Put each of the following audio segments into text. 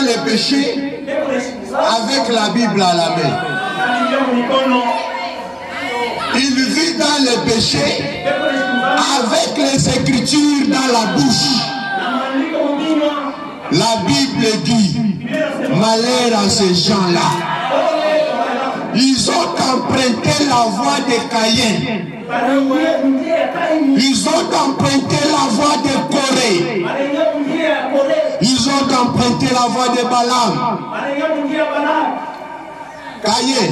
les péchés avec la Bible à la main. Il vit dans les péchés avec les Écritures dans la bouche. La Bible dit, malheur à ces gens-là. Ils ont emprunté la voie de Caïn. Ils ont emprunté la voie de Corée. Ils ont emprunté la voie de Balaam. Caïn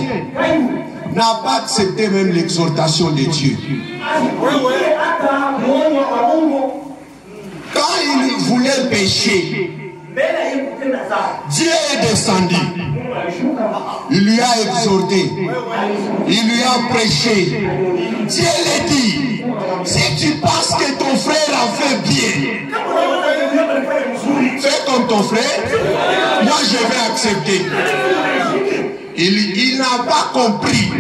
n'a pas accepté même l'exhortation de Dieu. Quand il voulait pécher, Dieu est descendu. Il lui a exhorté. Il lui a prêché. Dieu lui dit, si tu penses que ton frère a fait bien, fais comme ton frère, moi je vais accepter. Il n'a pas compris.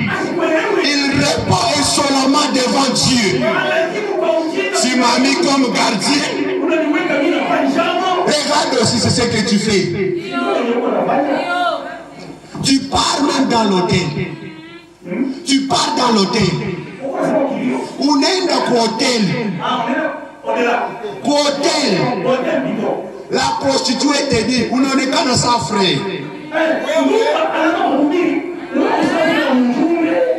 Il répond insolemment devant Dieu. Tu m'as mis comme gardien. Regarde aussi ce que tu fais. Tu pars même dans l'hôtel. Tu pars dans l'hôtel. On est dans l'hôtel. Hôtel. La prostituée te dit, on n'en est qu'à dans sa frère.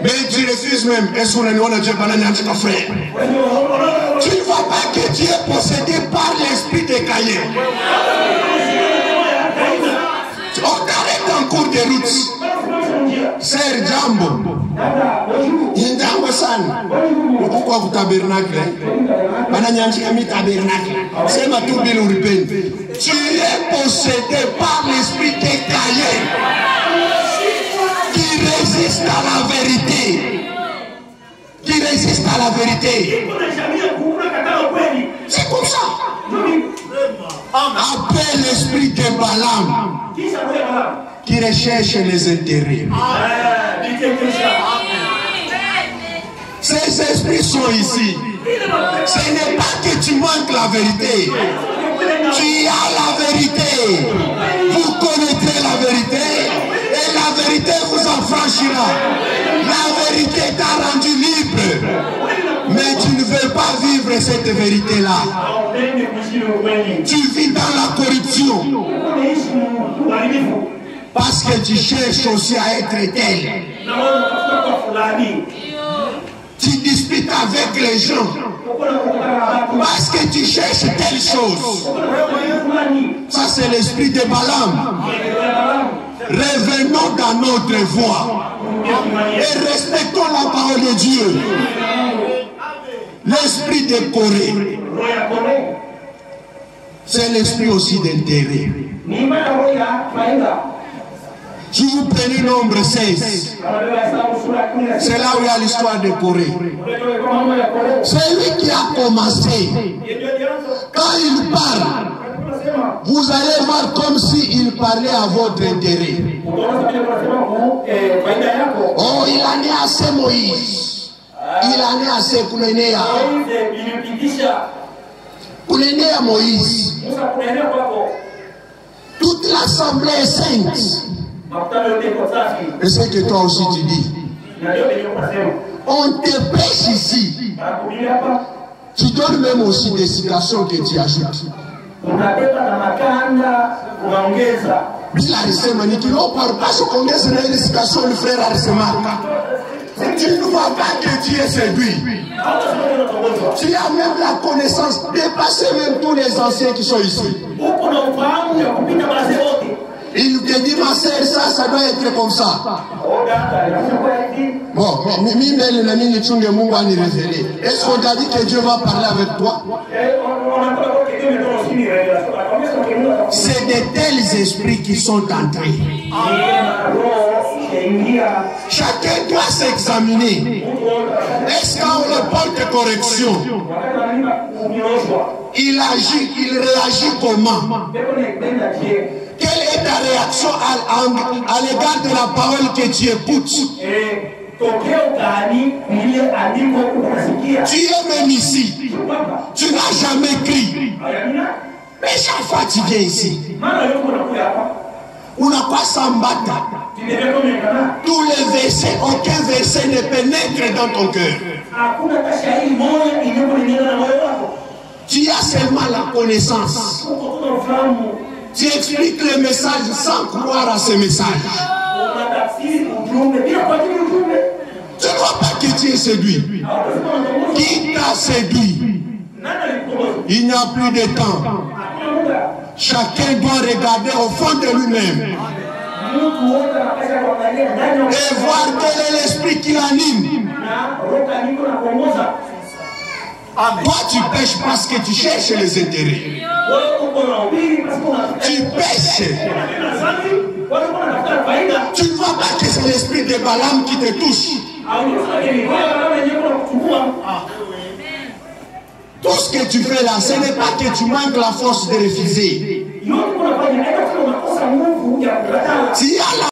Mais tu refuses même. Est-ce qu'on a dit ton frère? Tu ne vois pas que tu es possédé par l'esprit de Caïn. On t'arrête en cours de route. Sœur Jambo. Indambo san. Pourquoi vous tabernacle? C'est ma tour de l'Européenne. Tu es possédé par l'esprit de Caïn qui résiste à la vérité. Qui résiste à la vérité. C'est comme ça. Appelle l'esprit de Balaam qui recherche les intérêts. Ces esprits sont ici. Ce n'est pas que tu manques la vérité. Tu as la vérité. Vous connaîtrez la vérité et la vérité vous affranchira. La vérité t'a rendu libre. Mais tu ne veux pas vivre cette vérité-là. Tu vis dans la corruption. Parce que tu cherches aussi à être tel. Tu disputes avec les gens. Parce que tu cherches telle chose. Ça c'est l'esprit de Balaam. Revenons dans notre voie. Et respectons la parole de Dieu. L'esprit de Corée. C'est l'esprit aussi d'intérêt. Si vous prenez nombre 16, c'est là où il y a l'histoire de Corée. C'est lui qui a commencé. Quand il parle, vous allez voir comme s'il parlait à votre intérêt. Oh, il en est assez Moïse. Il en est assez Kounénéa. Kounénéa Moïse. Toute l'assemblée est sainte. Et c'est que toi aussi tu dis. On te prêche ici. Tu donnes même aussi des citations que tu ajoutes. Il a reçu maniki. On parle pas ce qu'on est sur les citations, le frère a reçu marque. Tu ne vois pas que tu es séduit. Tu as même la connaissance, dépasser même tous les anciens qui sont ici. Il te dit, ma sœur, ça doit être comme ça. Bon, est-ce qu'on t'a dit que Dieu va parler avec toi? C'est de tels esprits qui sont entrés. Chacun doit s'examiner. Est-ce qu'on le porte de correction? Il agit, il réagit comment? Quelle est ta réaction à l'égard de la parole que tu écoutes? Tu es même ici. Tu n'as jamais crié. Mais chaque fois tu viens ici. Tous les versets, aucun verset ne pénètre dans ton cœur. Tu as seulement la connaissance. Tu expliques le message sans croire à ce message. Tu ne vois pas que tu es séduit. Qui t'a séduit? Il n'y a plus de temps. Chacun doit regarder au fond de lui-même et voir quel est l'esprit qui l'anime. Toi, tu pêches parce que tu cherches les intérêts. Tu pêches. Tu ne vois pas que c'est l'esprit de Balaam qui te touche. Tout ce que tu fais là, ce n'est pas que tu manques la force de refuser. Tu as la